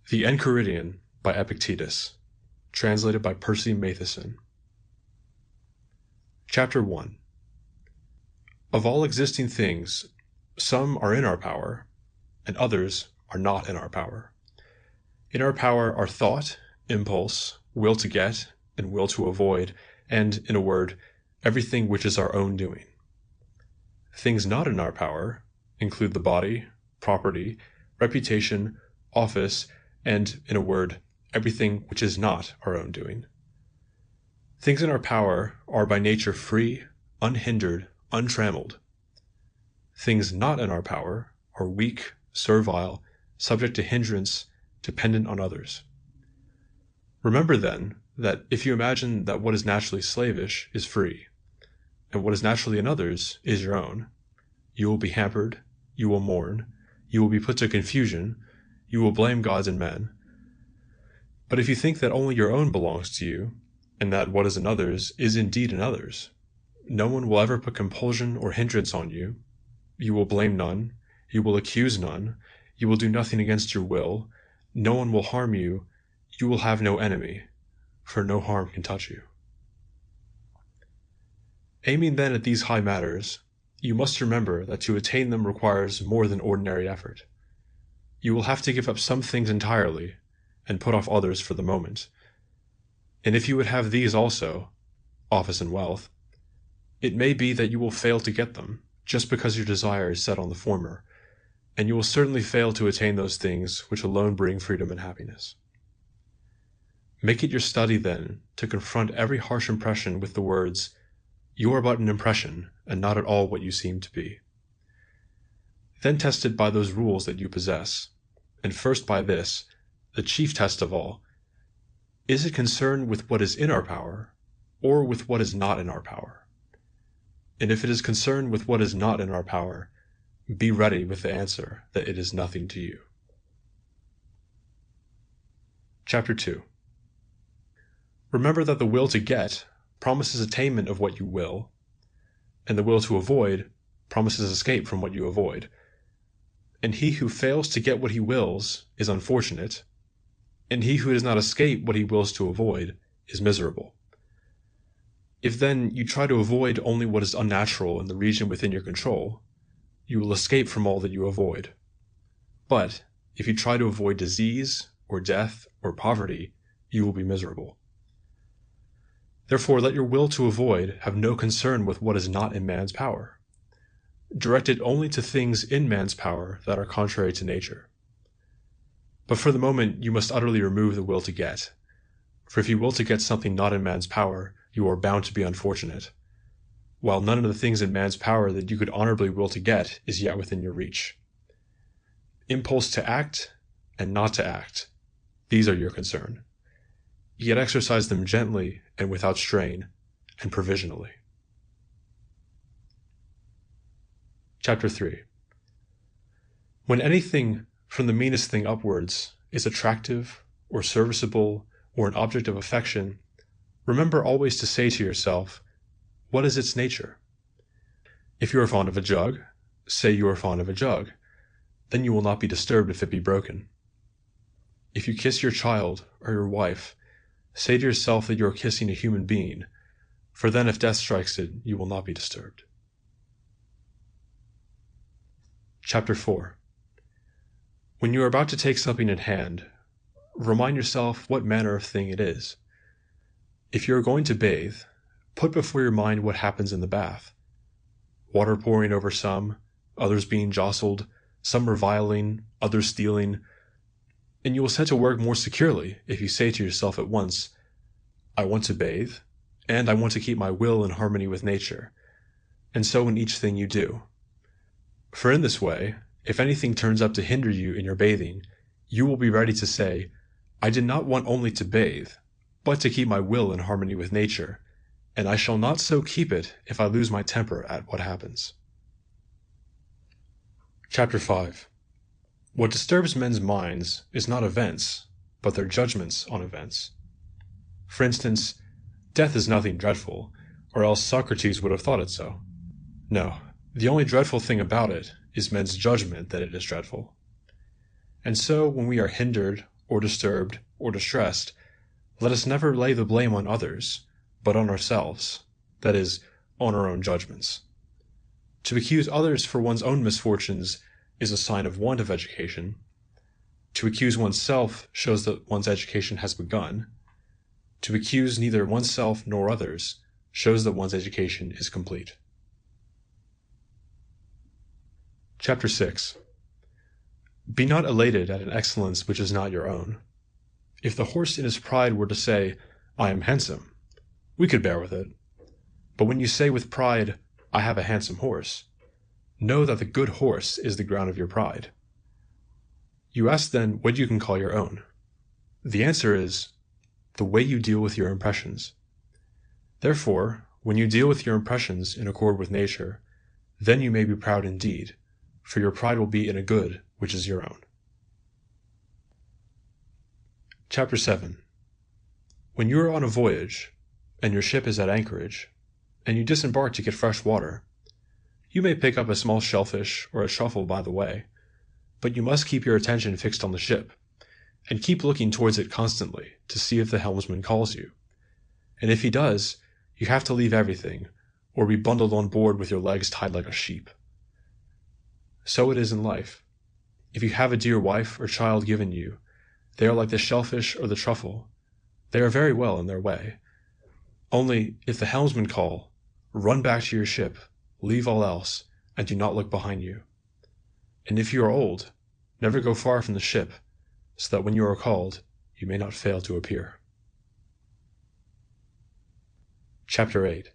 The Enchiridion by Epictetus, translated by Percy Matheson. Chapter 1. Of all existing things, some are in our power, and others are not in our power. In our power are thought, impulse, will to get, and will to avoid, and, in a word, everything which is our own doing. Things not in our power include the body, property, reputation, office, and, in a word, everything which is not our own doing. Things in our power are by nature free, unhindered, untrammeled. Things not in our power are weak, servile, subject to hindrance, dependent on others. Remember, then, that if you imagine that what is naturally slavish is free, and what is naturally in others is your own, you will be hampered, you will mourn, you will be put to confusion, you will blame gods and men. But if you think that only your own belongs to you, and that what is in others is indeed in others, no one will ever put compulsion or hindrance on you. You will blame none, you will accuse none, you will do nothing against your will, no one will harm you, you will have no enemy, for no harm can touch you. Aiming then at these high matters, you must remember that to attain them requires more than ordinary effort. You will have to give up some things entirely, and put off others for the moment. And if you would have these also, office and wealth, it may be that you will fail to get them, just because your desire is set on the former, and you will certainly fail to attain those things which alone bring freedom and happiness. Make it your study, then, to confront every harsh impression with the words, "You are but an impression, and not at all what you seem to be." Then test it by those rules that you possess, and first by this, the chief test of all: is it concerned with what is in our power, or with what is not in our power? And if it is concerned with what is not in our power, be ready with the answer that it is nothing to you. Chapter 2. Remember that the will to get promises attainment of what you will, and the will to avoid promises escape from what you avoid. And he who fails to get what he wills is unfortunate, and he who does not escape what he wills to avoid is miserable. If then you try to avoid only what is unnatural in the region within your control, you will escape from all that you avoid. But if you try to avoid disease, or death, or poverty, you will be miserable. Therefore let your will to avoid have no concern with what is not in man's power. Direct it only to things in man's power that are contrary to nature. But for the moment you must utterly remove the will to get, for if you will to get something not in man's power, you are bound to be unfortunate, while none of the things in man's power that you could honorably will to get is yet within your reach. Impulse to act and not to act, these are your concern. Yet exercise them gently and without strain, and provisionally. Chapter 3. When anything, from the meanest thing upwards, is attractive, or serviceable, or an object of affection, remember always to say to yourself, what is its nature? If you are fond of a jug, say you are fond of a jug. Then you will not be disturbed if it be broken. If you kiss your child or your wife, say to yourself that you are kissing a human being, for then if death strikes it, you will not be disturbed. Chapter 4. When you are about to take something in hand, remind yourself what manner of thing it is. If you are going to bathe, put before your mind what happens in the bath. Water pouring over some, others being jostled, some reviling, others stealing, and you will set to work more securely if you say to yourself at once, I want to bathe, and I want to keep my will in harmony with nature, and so in each thing you do. For in this way, if anything turns up to hinder you in your bathing, you will be ready to say, I did not want only to bathe, but to keep my will in harmony with nature, and I shall not so keep it if I lose my temper at what happens. Chapter 5. What disturbs men's minds is not events, but their judgments on events. For instance, death is nothing dreadful, or else Socrates would have thought it so. No, the only dreadful thing about it is men's judgment that it is dreadful. And so, when we are hindered or disturbed, or distressed, let us never lay the blame on others, but on ourselves, that is, on our own judgments. To accuse others for one's own misfortunes is a sign of want of education. To accuse oneself shows that one's education has begun. To accuse neither oneself nor others shows that one's education is complete. Chapter 6. Be not elated at an excellence which is not your own. If the horse in his pride were to say, I am handsome, we could bear with it. But when you say with pride, I have a handsome horse, know that the good horse is the ground of your pride. You ask then what you can call your own. The answer is, the way you deal with your impressions. Therefore, when you deal with your impressions in accord with nature, then you may be proud indeed, for your pride will be in a good which is your own. Chapter 7. When you are on a voyage, and your ship is at anchorage, and you disembark to get fresh water, you may pick up a small shellfish or a truffle by the way, but you must keep your attention fixed on the ship, and keep looking towards it constantly to see if the helmsman calls you. And if he does, you have to leave everything, or be bundled on board with your legs tied like a sheep. So it is in life. If you have a dear wife or child given you, they are like the shellfish or the truffle. They are very well in their way. Only, if the helmsman call, run back to your ship, leave all else, and do not look behind you. And if you are old, never go far from the ship, so that when you are called, you may not fail to appear. Chapter 8.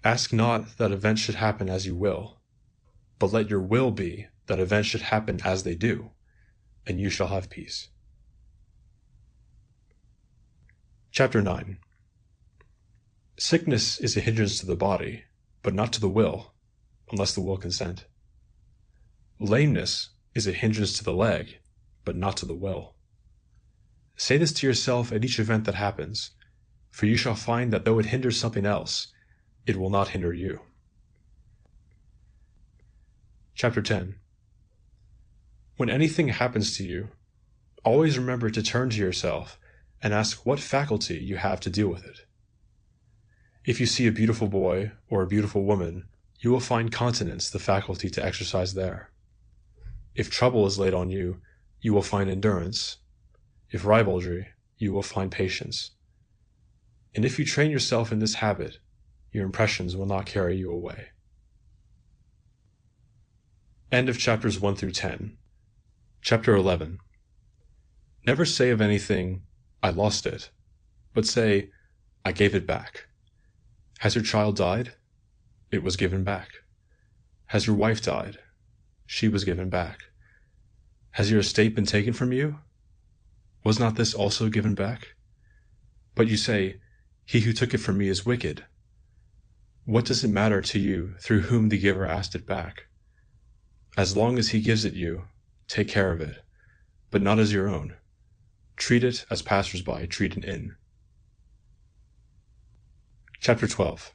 Ask not that events should happen as you will, but let your will be that events should happen as they do, and you shall have peace. Chapter 9. Sickness is a hindrance to the body, but not to the will, unless the will consent. Lameness is a hindrance to the leg, but not to the will. Say this to yourself at each event that happens, for you shall find that though it hinders something else, it will not hinder you. Chapter 10. When anything happens to you, always remember to turn to yourself and ask what faculty you have to deal with it. If you see a beautiful boy or a beautiful woman, you will find continence the faculty to exercise there. If trouble is laid on you, you will find endurance. If rivalry, you will find patience. And if you train yourself in this habit, your impressions will not carry you away. End of chapters 1 through 10. Chapter 11. Never say of anything, I lost it, but say, I gave it back. Has your child died? It was given back. Has your wife died? She was given back. Has your estate been taken from you? Was not this also given back? But you say, he who took it from me is wicked. What does it matter to you through whom the giver asked it back? As long as he gives it you, take care of it, but not as your own. Treat it as passers-by treat an inn. Chapter 12.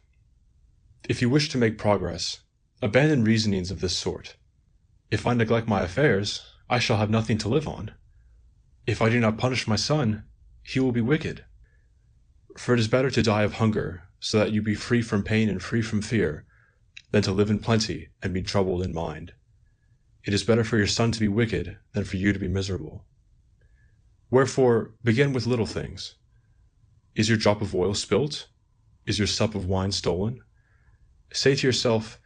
If you wish to make progress, abandon reasonings of this sort. If I neglect my affairs, I shall have nothing to live on. If I do not punish my son, he will be wicked. For it is better to die of hunger, so that you be free from pain and free from fear, than to live in plenty and be troubled in mind. It is better for your son to be wicked than for you to be miserable. Wherefore, begin with little things. Is your drop of oil spilt? Is your sup of wine stolen? Say to yourself,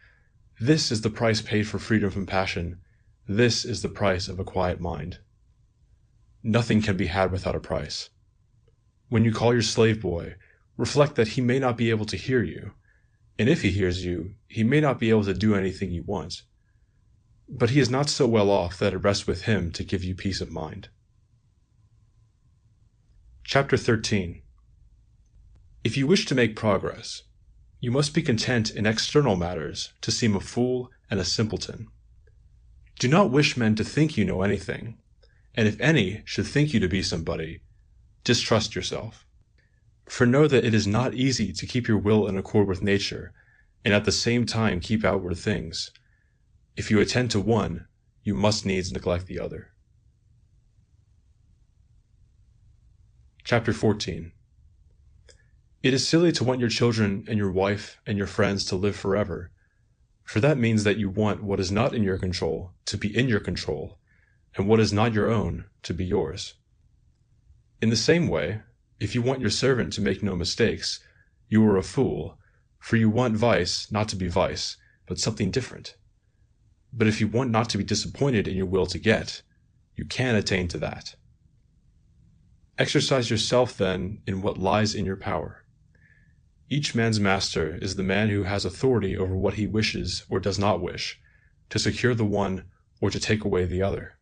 this is the price paid for freedom from passion. This is the price of a quiet mind. Nothing can be had without a price. When you call your slave boy, reflect that he may not be able to hear you, and if he hears you, he may not be able to do anything you want. But he is not so well off that it rests with him to give you peace of mind. Chapter 13. If you wish to make progress, you must be content in external matters to seem a fool and a simpleton. Do not wish men to think you know anything, and if any should think you to be somebody, distrust yourself. For know that it is not easy to keep your will in accord with nature, and at the same time keep outward things. If you attend to one, you must needs neglect the other. Chapter 14. It is silly to want your children and your wife and your friends to live forever, for that means that you want what is not in your control to be in your control, and what is not your own to be yours. In the same way, if you want your servant to make no mistakes, you are a fool, for you want vice not to be vice, but something different. But if you want not to be disappointed in your will to get, you can attain to that. Exercise yourself, then, in what lies in your power. Each man's master is the man who has authority over what he wishes or does not wish, to secure the one or to take away the other.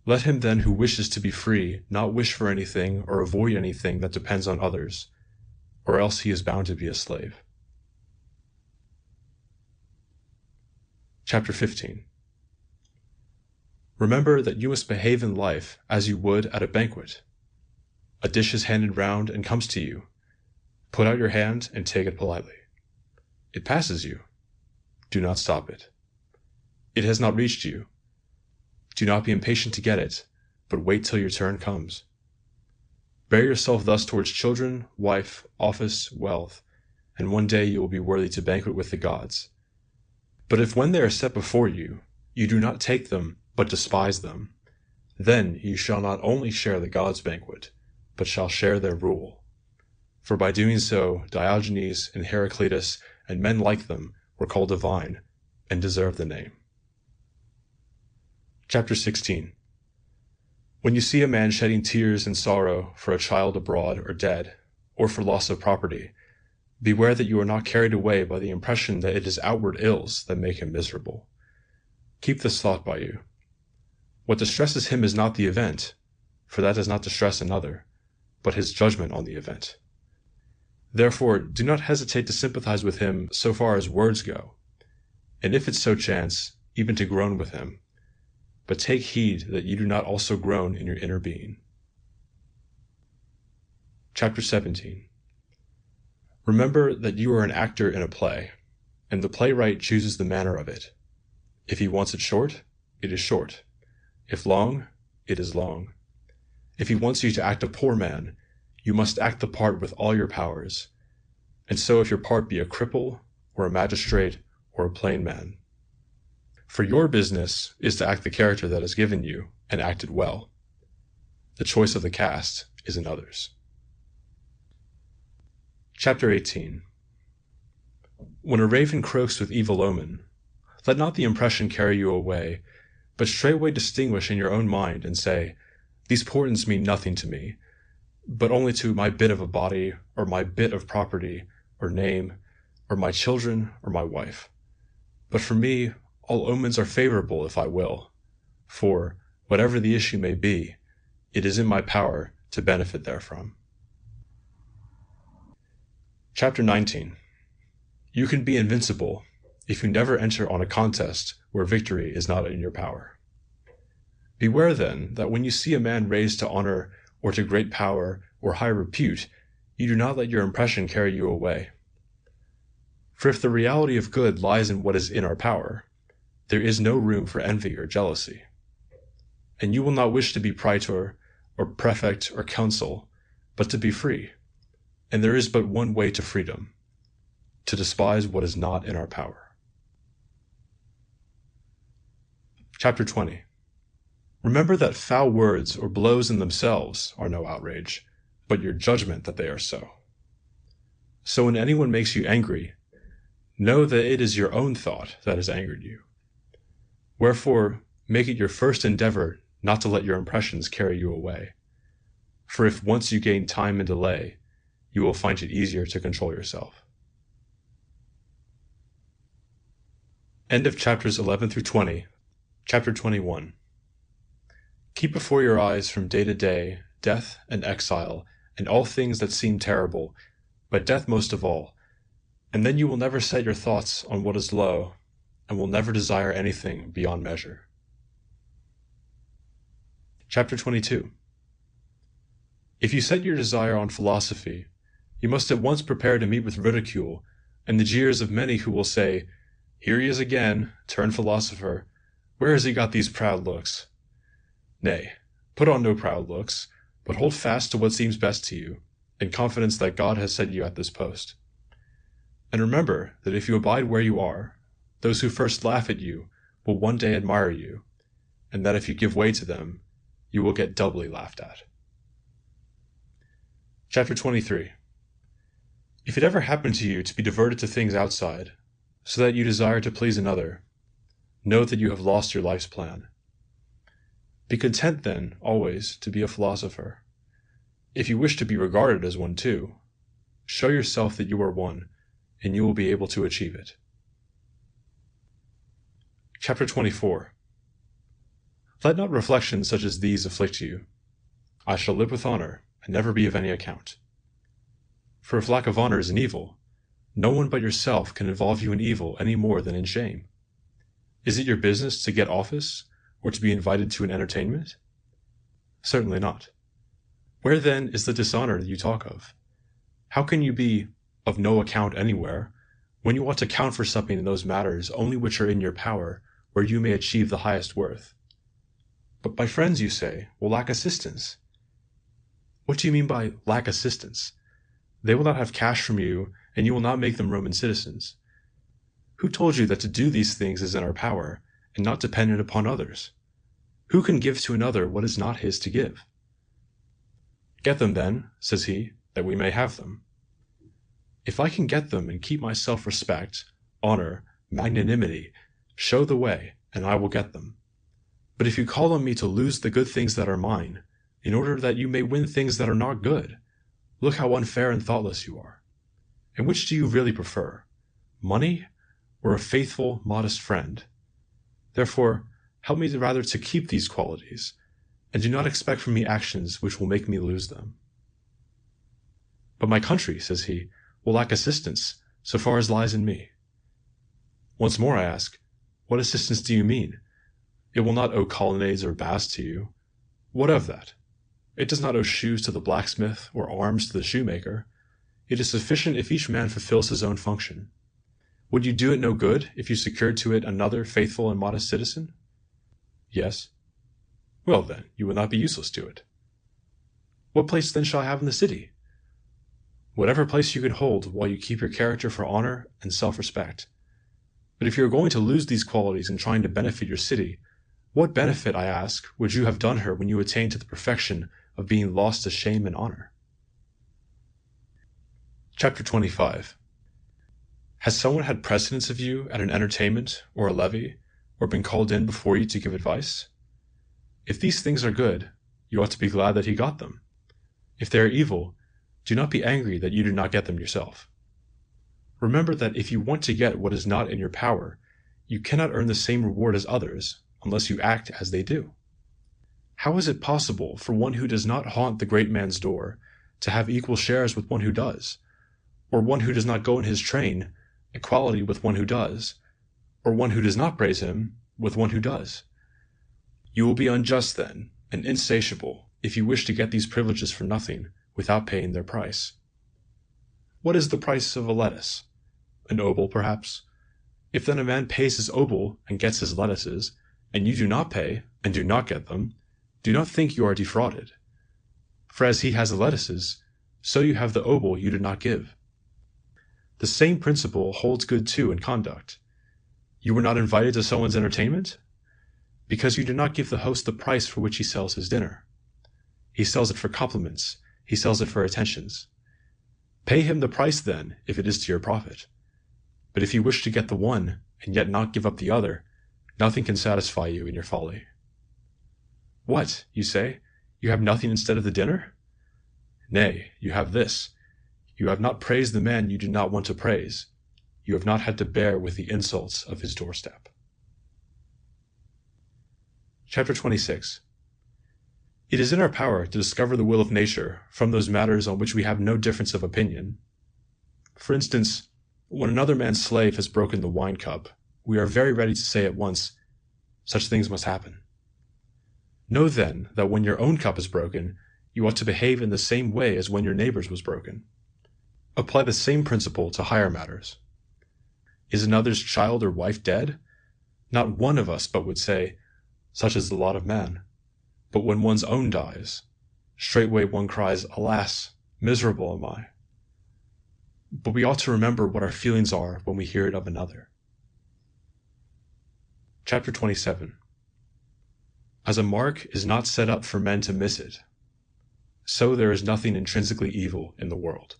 Let him then who wishes to be free not wish for anything or avoid anything that depends on others, or else he is bound to be a slave. Chapter 15. Remember that you must behave in life as you would at a banquet. A dish is handed round and comes to you. Put out your hand and take it politely. It passes you. Do not stop it. It has not reached you. Do not be impatient to get it, but wait till your turn comes. Bear yourself thus towards children, wife, office, wealth, and one day you will be worthy to banquet with the gods. But if when they are set before you, you do not take them, but despise them, then you shall not only share the gods' banquet, but shall share their rule. For by doing so, Diogenes and Heraclitus and men like them were called divine, and deserve the name. Chapter 16. When you see a man shedding tears and sorrow for a child abroad or dead, or for loss of property, beware that you are not carried away by the impression that it is outward ills that make him miserable. Keep this thought by you. What distresses him is not the event, for that does not distress another, but his judgment on the event. Therefore, do not hesitate to sympathize with him so far as words go, and if it so chance, even to groan with him. But take heed that you do not also groan in your inner being. Chapter 17. Remember that you are an actor in a play, and the playwright chooses the manner of it. If he wants it short, it is short. If long, it is long. If he wants you to act a poor man, you must act the part with all your powers, and so if your part be a cripple, or a magistrate, or a plain man. For your business is to act the character that is given you, and act it well. The choice of the cast is another's. Chapter 18. When a raven croaks with evil omen, let not the impression carry you away, but straightway distinguish in your own mind, and say, these portents mean nothing to me, but only to my bit of a body, or my bit of property, or name, or my children, or my wife. But for me, all omens are favorable if I will, for, whatever the issue may be, it is in my power to benefit therefrom. Chapter 19. You can be invincible if you never enter on a contest where victory is not in your power. Beware then that when you see a man raised to honor or to great power or high repute, you do not let your impression carry you away. For if the reality of good lies in what is in our power, there is no room for envy or jealousy. And you will not wish to be praetor, or prefect, or consul, but to be free. And there is but one way to freedom, to despise what is not in our power. Chapter 20. Remember that foul words or blows in themselves are no outrage, but your judgment that they are so. So when anyone makes you angry, know that it is your own thought that has angered you. Wherefore, make it your first endeavor not to let your impressions carry you away. For if once you gain time and delay, you will find it easier to control yourself. End of chapters 11 through 20. Chapter 21. Keep before your eyes from day to day death and exile and all things that seem terrible, but death most of all, and then you will never set your thoughts on what is low, and will never desire anything beyond measure. Chapter 22. If you set your desire on philosophy, you must at once prepare to meet with ridicule and the jeers of many who will say, "Here he is again, turned philosopher. Where has he got these proud looks?" Nay, put on no proud looks, but hold fast to what seems best to you, in confidence that God has set you at this post. And remember that if you abide where you are, those who first laugh at you will one day admire you, and that if you give way to them, you will get doubly laughed at. Chapter 23. If it ever happened to you to be diverted to things outside, so that you desire to please another, know that you have lost your life's plan. Be content then, always, to be a philosopher. If you wish to be regarded as one too, show yourself that you are one, and you will be able to achieve it. Chapter 24. Let not reflections such as these afflict you. I shall live with honor, and never be of any account. For if lack of honor is an evil, no one but yourself can involve you in evil any more than in shame. Is it your business to get office, or to be invited to an entertainment? Certainly not. Where then is the dishonor that you talk of? How can you be of no account anywhere, when you ought to count for something in those matters only which are in your power, where you may achieve the highest worth? But my friends, you say, will lack assistance. What do you mean by lack assistance? They will not have cash from you, and you will not make them Roman citizens. Who told you that to do these things is in our power, and not dependent upon others? Who can give to another what is not his to give? Get them then, says he, that we may have them. If I can get them and keep my self-respect, honor, magnanimity, show the way, and I will get them. But if you call on me to lose the good things that are mine, in order that you may win things that are not good, look how unfair and thoughtless you are. And which do you really prefer, money or a faithful, modest friend? Therefore, help me rather to keep these qualities, and do not expect from me actions which will make me lose them. But my country, says he, will lack assistance, so far as lies in me. Once more I ask, what assistance do you mean? It will not owe colonnades or baths to you. What of that? It does not owe shoes to the blacksmith, or arms to the shoemaker. It is sufficient if each man fulfills his own function. Would you do it no good if you secured to it another faithful and modest citizen? Yes. Well then, you would not be useless to it. What place then shall I have in the city? Whatever place you can hold while you keep your character for honor and self-respect. But if you are going to lose these qualities in trying to benefit your city, what benefit, I ask, would you have done her when you attained to the perfection of being lost to shame and honor? Chapter 25. Has someone had precedence of you at an entertainment or a levee, or been called in before you to give advice? If these things are good, you ought to be glad that he got them. If they are evil, do not be angry that you do not get them yourself. Remember that if you want to get what is not in your power, you cannot earn the same reward as others unless you act as they do. How is it possible for one who does not haunt the great man's door to have equal shares with one who does, or one who does not go in his train equality with one who does, or one who does not praise him with one who does? You will be unjust then, and insatiable, if you wish to get these privileges for nothing, without paying their price. What is the price of a lettuce? An obol, perhaps? If then a man pays his obol and gets his lettuces, and you do not pay, and do not get them, do not think you are defrauded. For as he has the lettuces, so you have the obol you did not give. The same principle holds good too in conduct. You were not invited to someone's entertainment? Because you did not give the host the price for which he sells his dinner. He sells it for compliments, he sells it for attentions. Pay him the price then, if it is to your profit. But if you wish to get the one, and yet not give up the other, nothing can satisfy you in your folly. What, you say, you have nothing instead of the dinner? Nay, you have this. You have not praised the man you do not want to praise. You have not had to bear with the insults of his doorstep. Chapter 26. It is in our power to discover the will of nature from those matters on which we have no difference of opinion. For instance, when another man's slave has broken the wine cup, we are very ready to say at once, such things must happen. Know then that when your own cup is broken, you ought to behave in the same way as when your neighbor's was broken. Apply the same principle to higher matters. Is another's child or wife dead? Not one of us but would say, such is the lot of man. But when one's own dies, Straightway one cries, "Alas, miserable am I." But we ought to remember what our feelings are when we hear it of another. Chapter 27. As a mark is not set up for men to miss it, so there is nothing intrinsically evil in the world.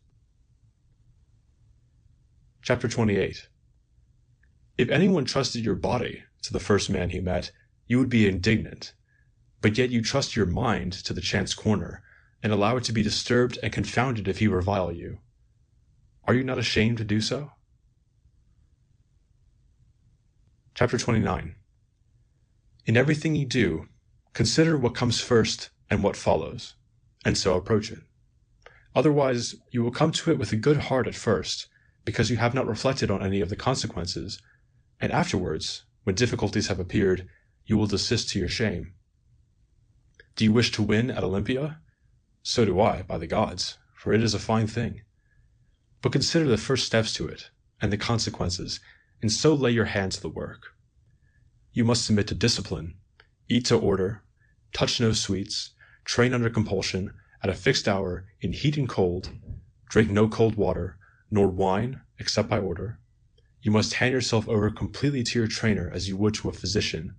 Chapter 28. If anyone trusted your body to the first man he met, you would be indignant, but yet you trust your mind to the chance corner, and allow it to be disturbed and confounded if he revile you. Are you not ashamed to do so? Chapter 29. In everything you do, consider what comes first and what follows, and so approach it. Otherwise, you will come to it with a good heart at first, because you have not reflected on any of the consequences, and afterwards, when difficulties have appeared, you will desist to your shame. Do you wish to win at Olympia? So do I, by the gods, for it is a fine thing. But consider the first steps to it, and the consequences, and so lay your hand to the work. You must submit to discipline, eat to order, touch no sweets, train under compulsion, at a fixed hour, in heat and cold, drink no cold water, nor wine, except by order. You must hand yourself over completely to your trainer as you would to a physician,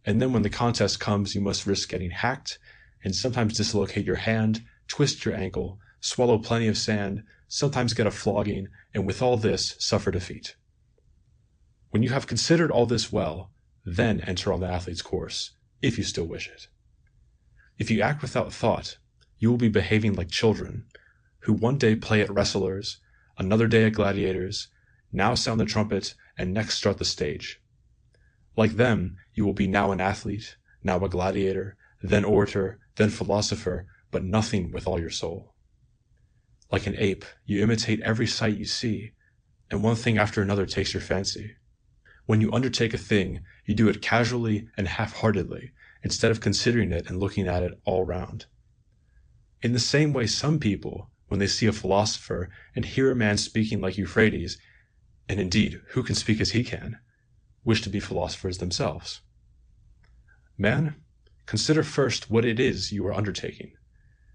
and then when the contest comes you must risk getting hacked, and sometimes dislocate your hand, twist your ankle, swallow plenty of sand, sometimes get a flogging, and with all this suffer defeat. When you have considered all this well, then enter on the athlete's course, if you still wish it. If you act without thought, you will be behaving like children, who one day play at wrestlers, another day at gladiators, now sound the trumpet, and next start the stage. Like them, you will be now an athlete, now a gladiator, then orator, then philosopher, but nothing with all your soul. Like an ape, you imitate every sight you see, and one thing after another takes your fancy. When you undertake a thing, you do it casually and half-heartedly, instead of considering it and looking at it all round. In the same way, some people, when they see a philosopher and hear a man speaking like Euphrates, and indeed, who can speak as he can, wish to be philosophers themselves. Man, consider first what it is you are undertaking.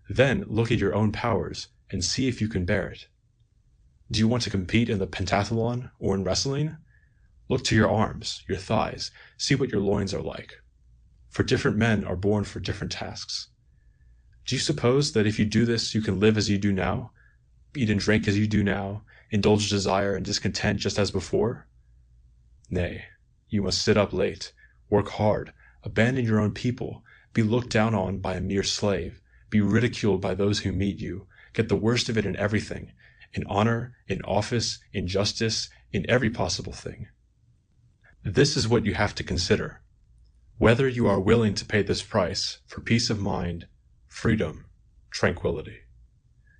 Then look at your own powers and see if you can bear it. Do you want to compete in the pentathlon or in wrestling? Look to your arms, your thighs, see what your loins are like. For different men are born for different tasks. Do you suppose that if you do this you can live as you do now, eat and drink as you do now, indulge desire and discontent just as before? Nay, you must sit up late, work hard, abandon your own people, be looked down on by a mere slave, be ridiculed by those who meet you, get the worst of it in everything, in honor, in office, in justice, in every possible thing. This is what you have to consider, whether you are willing to pay this price for peace of mind, freedom, tranquility.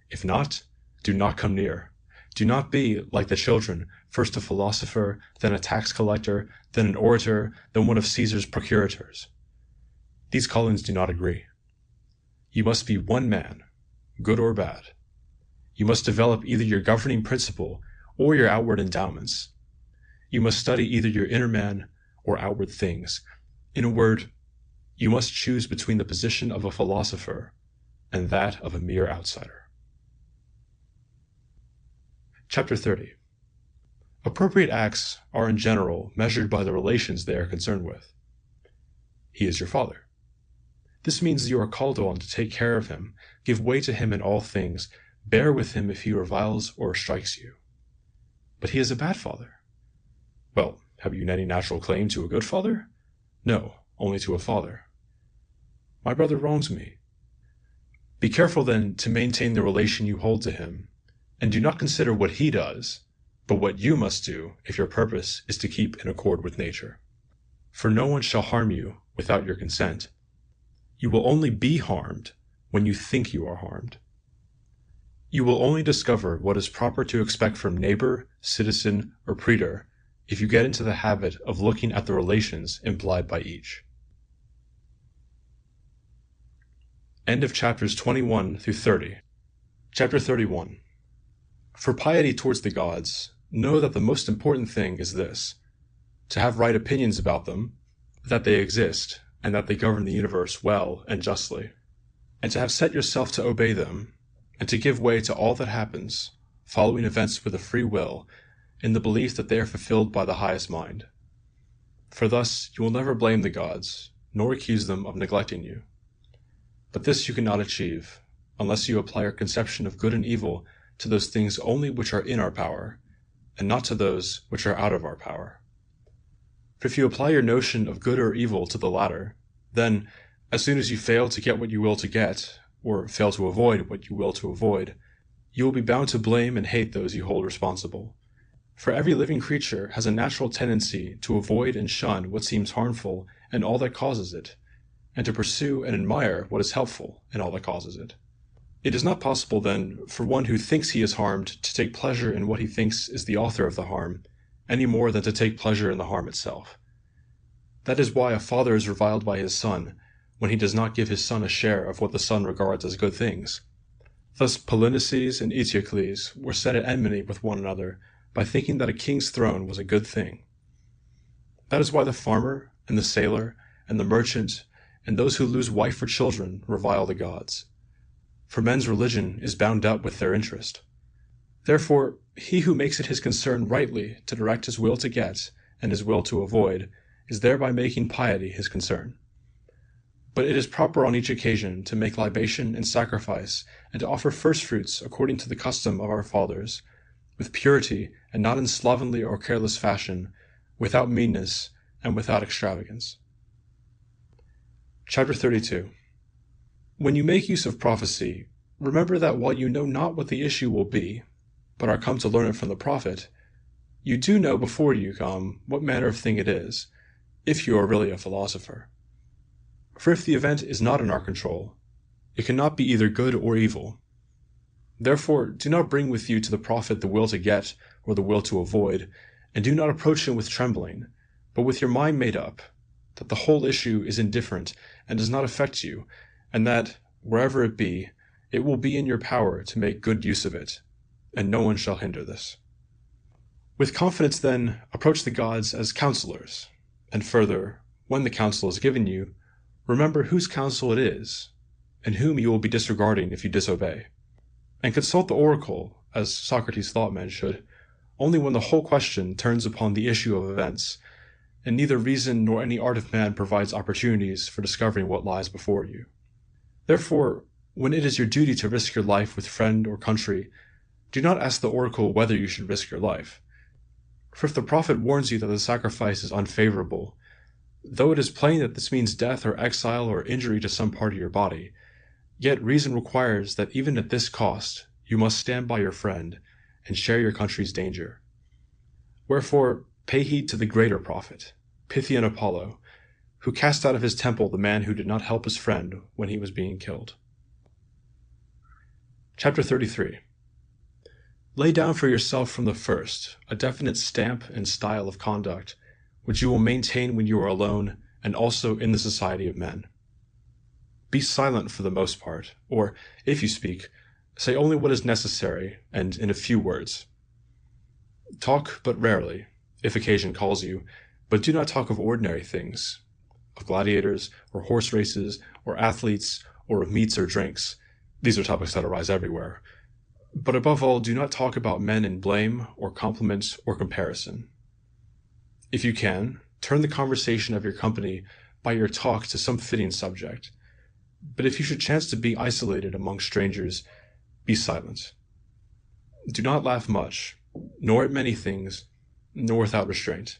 If not, do not come near. Do not be, like the children, first a philosopher, then a tax collector, then an orator, then one of Caesar's procurators. These callings do not agree. You must be one man, good or bad. You must develop either your governing principle or your outward endowments. You must study either your inner man or outward things. In a word, you must choose between the position of a philosopher and that of a mere outsider. Chapter 30. Appropriate acts are in general measured by the relations they are concerned with. He is your father. This means you are called on to take care of him, give way to him in all things, bear with him if he reviles or strikes you. But he is a bad father. Well, have you any natural claim to a good father? No, only to a father. My brother wrongs me. Be careful then to maintain the relation you hold to him, and do not consider what he does, but what you must do if your purpose is to keep in accord with nature. For no one shall harm you without your consent. You will only be harmed when you think you are harmed. You will only discover what is proper to expect from neighbor, citizen, or praetor if you get into the habit of looking at the relations implied by each. End of chapters 21 through 30. Chapter 31. For piety towards the gods, know that the most important thing is this: to have right opinions about them, that they exist, and that they govern the universe well and justly. and to have set yourself to obey them, and to give way to all that happens, following events with a free will, in the belief that they are fulfilled by the highest mind. For thus you will never blame the gods, nor accuse them of neglecting you. But this you cannot achieve, unless you apply your conception of good and evil to those things only which are in our power, and not to those which are out of our power. For if you apply your notion of good or evil to the latter, then, as soon as you fail to get what you will to get, or fail to avoid what you will to avoid, you will be bound to blame and hate those you hold responsible. For every living creature has a natural tendency to avoid and shun what seems harmful and all that causes it, and to pursue and admire what is helpful and all that causes it. It is not possible, then, for one who thinks he is harmed to take pleasure in what he thinks is the author of the harm, any more than to take pleasure in the harm itself. That is why a father is reviled by his son, when he does not give his son a share of what the son regards as good things. Thus Polynices and Eteocles were set at enmity with one another by thinking that a king's throne was a good thing. That is why the farmer, and the sailor, and the merchant, and those who lose wife or children revile the gods. For men's religion is bound up with their interest. Therefore, he who makes it his concern rightly to direct his will to get, and his will to avoid, is thereby making piety his concern. But it is proper on each occasion to make libation and sacrifice, and to offer firstfruits according to the custom of our fathers, with purity and not in slovenly or careless fashion, without meanness and without extravagance. Chapter 32. When you make use of prophecy, remember that while you know not what the issue will be, but are come to learn it from the prophet, you do know before you come what manner of thing it is, if you are really a philosopher. For if the event is not in our control, it cannot be either good or evil. Therefore, do not bring with you to the prophet the will to get or the will to avoid, and do not approach him with trembling, but with your mind made up, that the whole issue is indifferent and does not affect you, and that, wherever it be, it will be in your power to make good use of it, and no one shall hinder this. With confidence, then, approach the gods as counselors, and further, when the counsel is given you, remember whose counsel it is, and whom you will be disregarding if you disobey. And consult the oracle, as Socrates thought men should, only when the whole question turns upon the issue of events, and neither reason nor any art of man provides opportunities for discovering what lies before you. Therefore, when it is your duty to risk your life with friend or country, do not ask the oracle whether you should risk your life. For if the prophet warns you that the sacrifice is unfavorable, though it is plain that this means death or exile or injury to some part of your body, yet reason requires that even at this cost you must stand by your friend and share your country's danger. Wherefore, pay heed to the greater prophet, Pythian Apollo, who cast out of his temple the man who did not help his friend when he was being killed. Chapter 33. Lay down for yourself from the first a definite stamp and style of conduct, which you will maintain when you are alone and also in the society of men. Be silent for the most part, or, if you speak, say only what is necessary and in a few words. Talk but rarely, if occasion calls you, but do not talk of ordinary things, of gladiators, or horse races, or athletes, or of meats or drinks. These are topics that arise everywhere. But above all, do not talk about men in blame, or compliment, or comparison. If you can, turn the conversation of your company by your talk to some fitting subject. But if you should chance to be isolated among strangers, be silent. Do not laugh much, nor at many things, nor without restraint.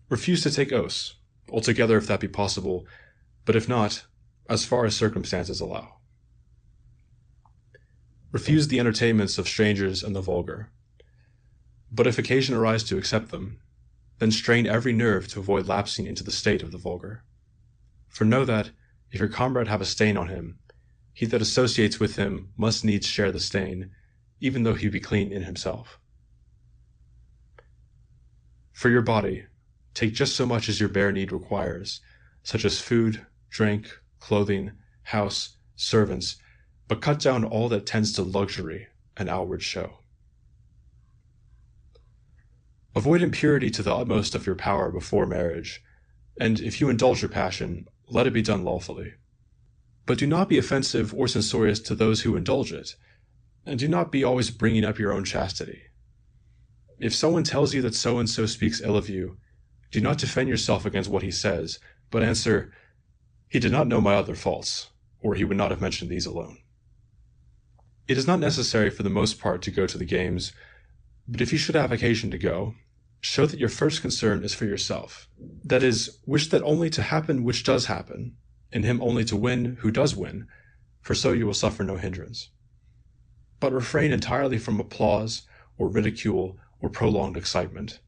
Refuse to take oaths, altogether if that be possible, but if not, as far as circumstances allow. Refuse the entertainments of strangers and the vulgar. But if occasion arise to accept them, then strain every nerve to avoid lapsing into the state of the vulgar. For know that, if your comrade have a stain on him, he that associates with him must needs share the stain, even though he be clean in himself. For your body, take just so much as your bare need requires, such as food, drink, clothing, house, servants, but cut down all that tends to luxury and outward show. Avoid impurity to the utmost of your power before marriage, and if you indulge your passion, let it be done lawfully. But do not be offensive or censorious to those who indulge it, and do not be always bringing up your own chastity. If someone tells you that so-and-so speaks ill of you, do not defend yourself against what he says, but answer, "He did not know my other faults, or he would not have mentioned these alone." It is not necessary for the most part to go to the games, but if you should have occasion to go, show that your first concern is for yourself. That is, wish that only to happen which does happen, and him only to win who does win, for so you will suffer no hindrance. But refrain entirely from applause, or ridicule, or prolonged excitement.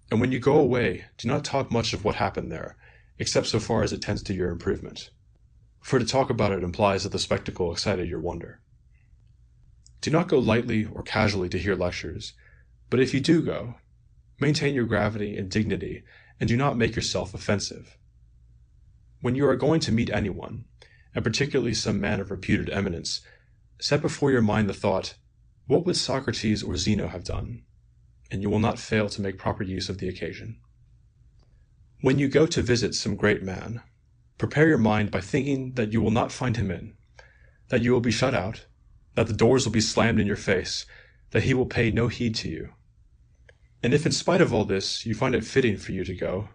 And when you go away, do not talk much of what happened there, except so far as it tends to your improvement. For to talk about it implies that the spectacle excited your wonder. Do not go lightly or casually to hear lectures, but if you do go, maintain your gravity and dignity, and do not make yourself offensive. When you are going to meet anyone, and particularly some man of reputed eminence, set before your mind the thought, "What would Socrates or Zeno have done?" and you will not fail to make proper use of the occasion. When you go to visit some great man, prepare your mind by thinking that you will not find him in, that you will be shut out, that the doors will be slammed in your face, that he will pay no heed to you. And if in spite of all this you find it fitting for you to go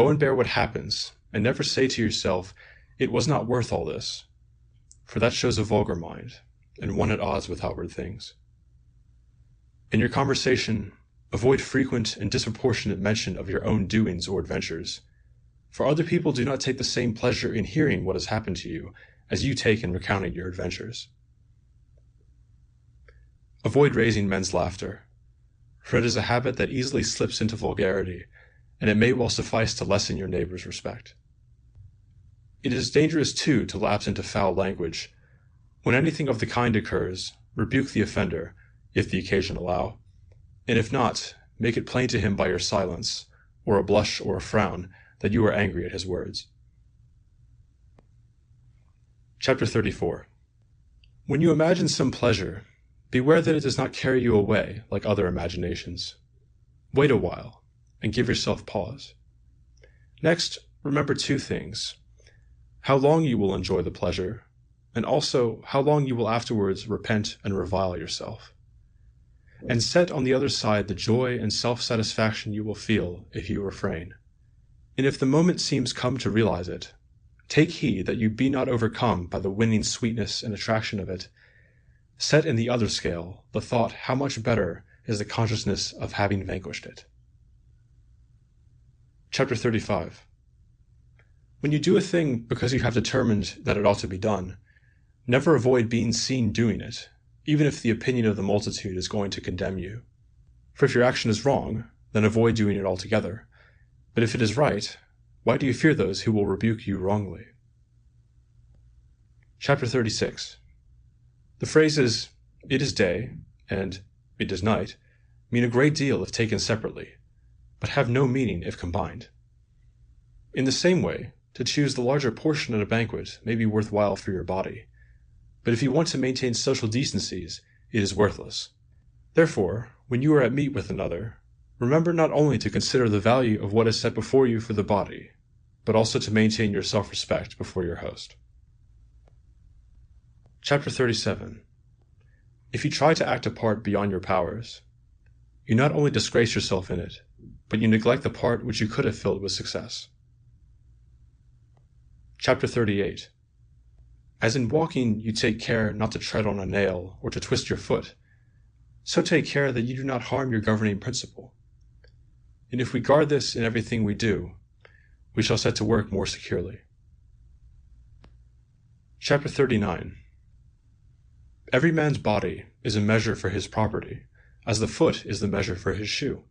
and bear what happens, and never say to yourself, "It was not worth all this," for that shows a vulgar mind, and one at odds with outward things. In your conversation, avoid frequent and disproportionate mention of your own doings or adventures, for other people do not take the same pleasure in hearing what has happened to you as you take in recounting your adventures. Avoid raising men's laughter, for it is a habit that easily slips into vulgarity, and it may well suffice to lessen your neighbor's respect. It is dangerous, too, to lapse into foul language. When anything of the kind occurs, rebuke the offender, if the occasion allow, and if not, make it plain to him by your silence, or a blush or a frown, that you are angry at his words. Chapter 34. When you imagine some pleasure, beware that it does not carry you away like other imaginations. Wait a while, and give yourself pause. Next, remember two things: how long you will enjoy the pleasure, and also how long you will afterwards repent and revile yourself. And set on the other side the joy and self-satisfaction you will feel if you refrain. And if the moment seems come to realize it, take heed that you be not overcome by the winning sweetness and attraction of it. Set in the other scale the thought how much better is the consciousness of having vanquished it. Chapter 35. When you do a thing because you have determined that it ought to be done, never avoid being seen doing it, even if the opinion of the multitude is going to condemn you. For if your action is wrong, then avoid doing it altogether. But if it is right, why do you fear those who will rebuke you wrongly? Chapter 36. The phrases, "it is day," and "it is night," mean a great deal if taken separately, but have no meaning if combined. In the same way, to choose the larger portion at a banquet may be worthwhile for your body, but if you want to maintain social decencies, it is worthless. Therefore, when you are at meat with another, remember not only to consider the value of what is set before you for the body, but also to maintain your self-respect before your host. Chapter 37. If you try to act a part beyond your powers, you not only disgrace yourself in it, but you neglect the part which you could have filled with success. Chapter 38. As in walking you take care not to tread on a nail or to twist your foot, so take care that you do not harm your governing principle. And if we guard this in everything we do, we shall set to work more securely. Chapter 39. Every man's body is a measure for his property, as the foot is the measure for his shoe.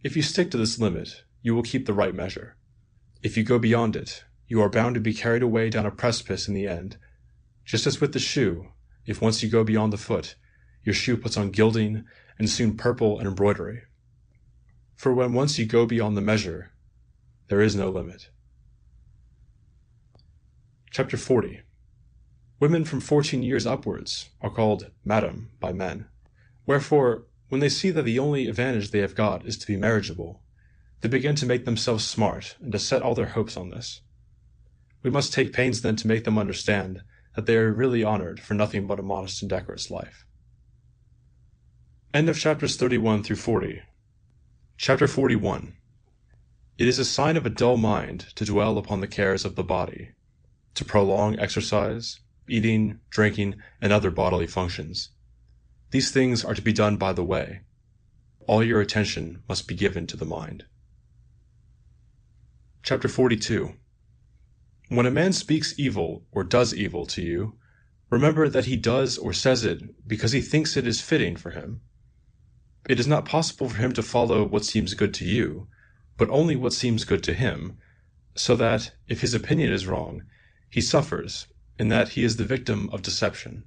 If you stick to this limit, you will keep the right measure. If you go beyond it, you are bound to be carried away down a precipice in the end. Just as with the shoe, if once you go beyond the foot, your shoe puts on gilding and soon purple and embroidery. For when once you go beyond the measure, there is no limit. Chapter 40. Women from 14 years upwards are called madam by men. Wherefore, when they see that the only advantage they have got is to be marriageable, they begin to make themselves smart and to set all their hopes on this. We must take pains then to make them understand that they are really honored for nothing but a modest and decorous life. End of chapters 31 through 40. Chapter 41. It is a sign of a dull mind to dwell upon the cares of the body, to prolong exercise, eating, drinking, and other bodily functions. These things are to be done by the way. All your attention must be given to the mind. Chapter 42. When a man speaks evil or does evil to you, remember that he does or says it because he thinks it is fitting for him. It is not possible for him to follow what seems good to you, but only what seems good to him, so that, if his opinion is wrong, he suffers, in that he is the victim of deception.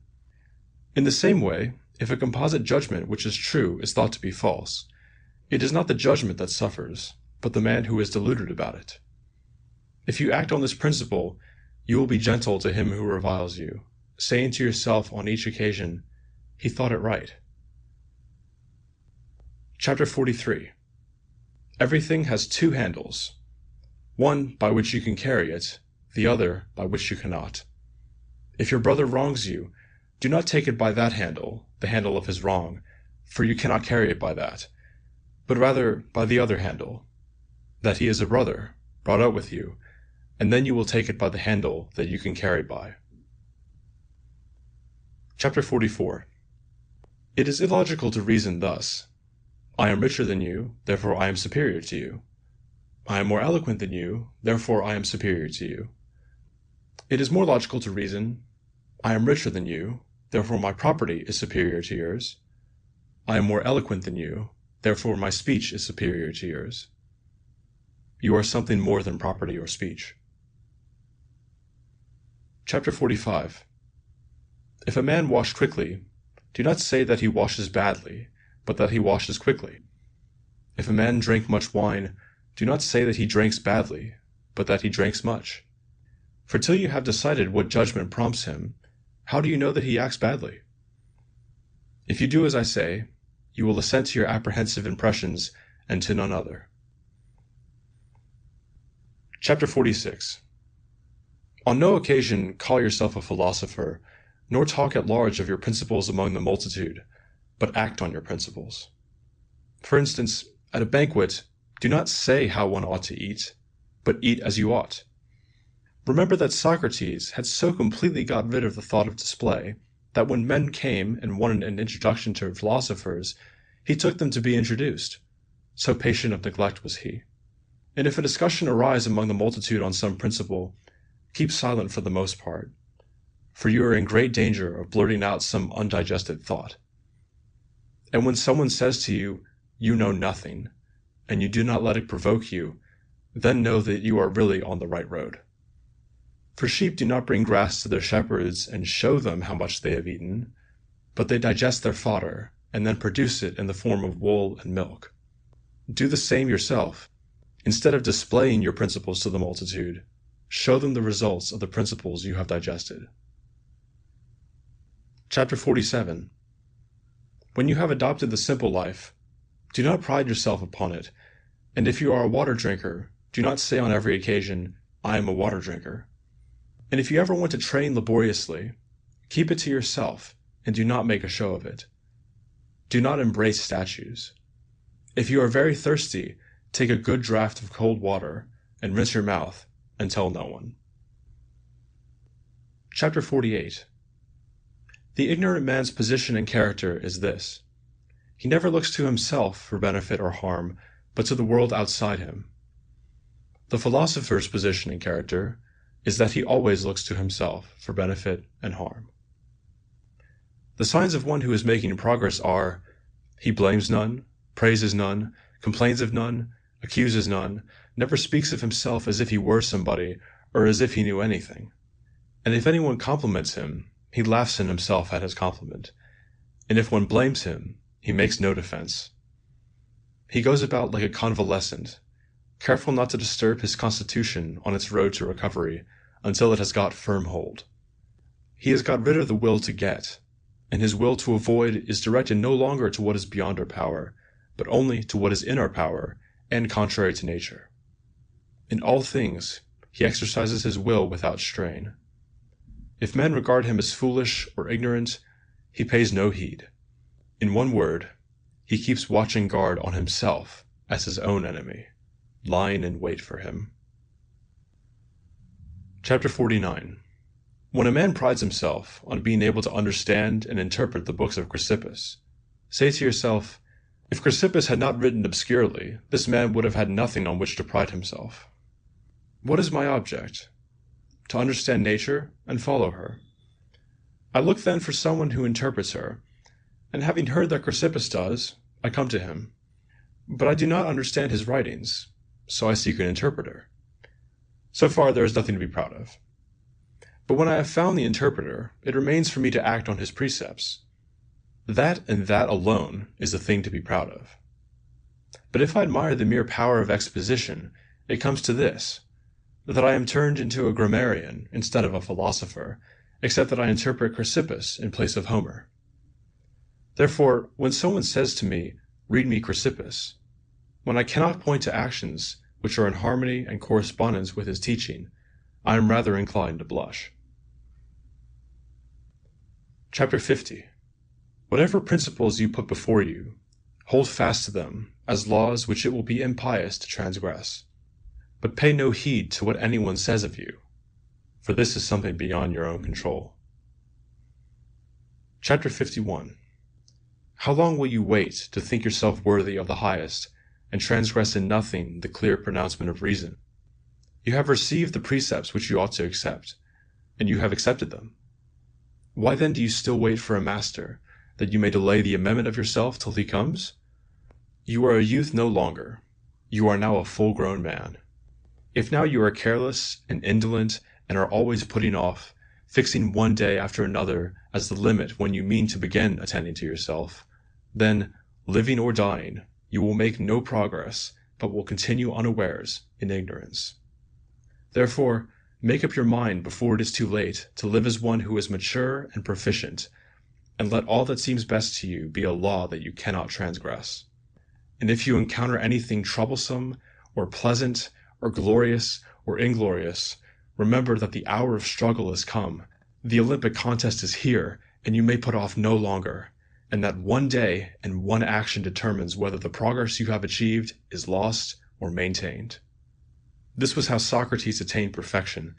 In the same way, if a composite judgment which is true is thought to be false, it is not the judgment that suffers, but the man who is deluded about it. If you act on this principle, you will be gentle to him who reviles you, saying to yourself on each occasion, "He thought it right." Chapter 43. Everything has two handles, one by which you can carry it, the other by which you cannot. If your brother wrongs you, do not take it by that handle, the handle of his wrong, for you cannot carry it by that, but rather by the other handle, that he is a brother, brought up with you, and then you will take it by the handle that you can carry by. Chapter 44. It is illogical to reason thus: I am richer than you, therefore I am superior to you. I am more eloquent than you, therefore I am superior to you. It is more logical to reason: I am richer than you, therefore my property is superior to yours. I am more eloquent than you, therefore my speech is superior to yours. You are something more than property or speech. Chapter 45. If a man wash quickly, do not say that he washes badly, but that he washes quickly. If a man drink much wine, do not say that he drinks badly, but that he drinks much. For till you have decided what judgment prompts him, how do you know that he acts badly? If you do as I say, you will assent to your apprehensive impressions and to none other. Chapter 46. On no occasion call yourself a philosopher, nor talk at large of your principles among the multitude, but act on your principles. For instance, at a banquet, do not say how one ought to eat, but eat as you ought. Remember that Socrates had so completely got rid of the thought of display that when men came and wanted an introduction to philosophers, he took them to be introduced. So patient of neglect was he. And if a discussion arise among the multitude on some principle, keep silent for the most part, for you are in great danger of blurting out some undigested thought. And when someone says to you, "You know nothing," and you do not let it provoke you, then know that you are really on the right road. For sheep do not bring grass to their shepherds and show them how much they have eaten, but they digest their fodder and then produce it in the form of wool and milk. Do the same yourself. Instead of displaying your principles to the multitude, show them the results of the principles you have digested. Chapter 47. When you have adopted the simple life, do not pride yourself upon it, and if you are a water drinker, do not say on every occasion, "I am a water drinker." And if you ever want to train laboriously, keep it to yourself, and do not make a show of it. Do not embrace statues. If you are very thirsty, take a good draught of cold water, and rinse your mouth, and tell no one. Chapter 48. The ignorant man's position and character is this: he never looks to himself for benefit or harm, but to the world outside him. The philosopher's position and character is that he always looks to himself for benefit and harm. The signs of one who is making progress are: he blames none, praises none, complains of none, accuses none, never speaks of himself as if he were somebody, or as if he knew anything. And if anyone compliments him, he laughs in himself at his compliment, and if one blames him, he makes no defense. He goes about like a convalescent, careful not to disturb his constitution on its road to recovery until it has got firm hold. He has got rid of the will to get, and his will to avoid is directed no longer to what is beyond our power, but only to what is in our power and contrary to nature. In all things, he exercises his will without strain. If men regard him as foolish or ignorant, he pays no heed. In one word, he keeps watching guard on himself as his own enemy, lying in wait for him. Chapter 49. When a man prides himself on being able to understand and interpret the books of Chrysippus, say to yourself, if Chrysippus had not written obscurely, this man would have had nothing on which to pride himself. What is my object? To understand nature and follow her. I look then for someone who interprets her, and having heard that Chrysippus does, I come to him. But I do not understand his writings, so I seek an interpreter. So far there is nothing to be proud of. But when I have found the interpreter, it remains for me to act on his precepts. That and that alone is a thing to be proud of. But if I admire the mere power of exposition, it comes to this, that I am turned into a grammarian instead of a philosopher, except that I interpret Chrysippus in place of Homer. Therefore, when someone says to me, read me Chrysippus, when I cannot point to actions which are in harmony and correspondence with his teaching, I am rather inclined to blush. Chapter 50. Whatever principles you put before you, hold fast to them as laws which it will be impious to transgress. But pay no heed to what anyone says of you, for this is something beyond your own control. Chapter 51. How long will you wait to think yourself worthy of the highest, and transgress in nothing the clear pronouncement of reason? You have received the precepts which you ought to accept, and you have accepted them. Why then do you still wait for a master, that you may delay the amendment of yourself till he comes? You are a youth no longer. You are now a full-grown man. If now you are careless and indolent and are always putting off, fixing one day after another as the limit when you mean to begin attending to yourself, then, living or dying, you will make no progress, but will continue unawares in ignorance. Therefore, make up your mind before it is too late to live as one who is mature and proficient, and let all that seems best to you be a law that you cannot transgress. And if you encounter anything troublesome, or pleasant, or glorious, or inglorious, remember that the hour of struggle is come, the Olympic contest is here, and you may put off no longer, and that one day and one action determines whether the progress you have achieved is lost or maintained. This was how Socrates attained perfection,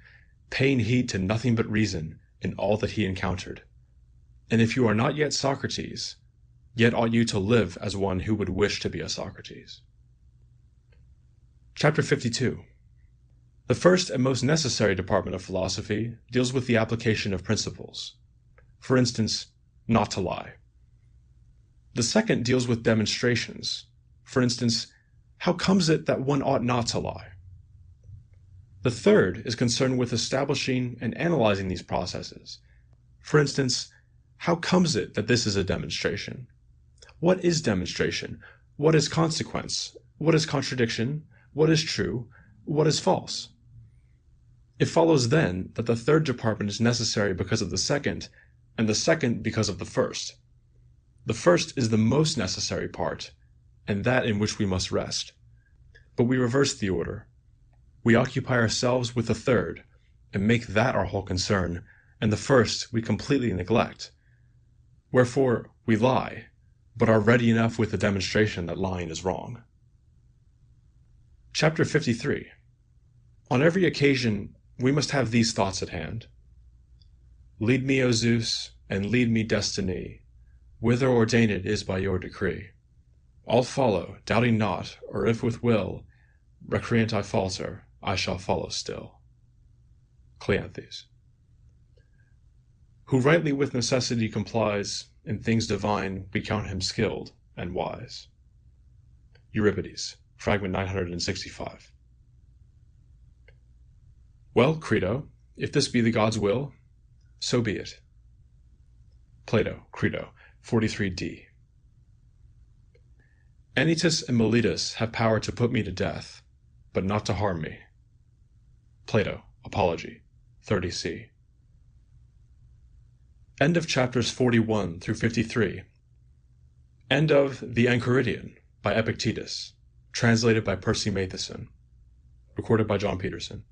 paying heed to nothing but reason in all that he encountered. And if you are not yet Socrates, yet ought you to live as one who would wish to be a Socrates. Chapter 52. The first and most necessary department of philosophy deals with the application of principles. For instance, not to lie. The second deals with demonstrations. For instance, how comes it that one ought not to lie? The third is concerned with establishing and analyzing these processes. For instance, how comes it that this is a demonstration? What is demonstration? What is consequence? What is contradiction? What is true? What is false? It follows then that the third department is necessary because of the second, and the second because of the first. The first is the most necessary part, and that in which we must rest. But we reverse the order. We occupy ourselves with the third, and make that our whole concern, and the first we completely neglect. Wherefore we lie, but are ready enough with the demonstration that lying is wrong. Chapter 53. On every occasion, we must have these thoughts at hand. Lead me, O Zeus, and lead me, destiny, whither ordained it is by your decree. I'll follow, doubting not, or if with will, recreant I falter, I shall follow still. Cleanthes. Who rightly with necessity complies, in things divine we count him skilled and wise. Euripides, fragment 965. Well, Crito, if this be the God's will, so be it. Plato, Crito, 43d. Anytus and Meletus have power to put me to death, but not to harm me. Plato, Apology, 30c. End of chapters 41 through 53. End of the Enchiridion by Epictetus, translated by Percy Matheson. Recorded by John Peterson.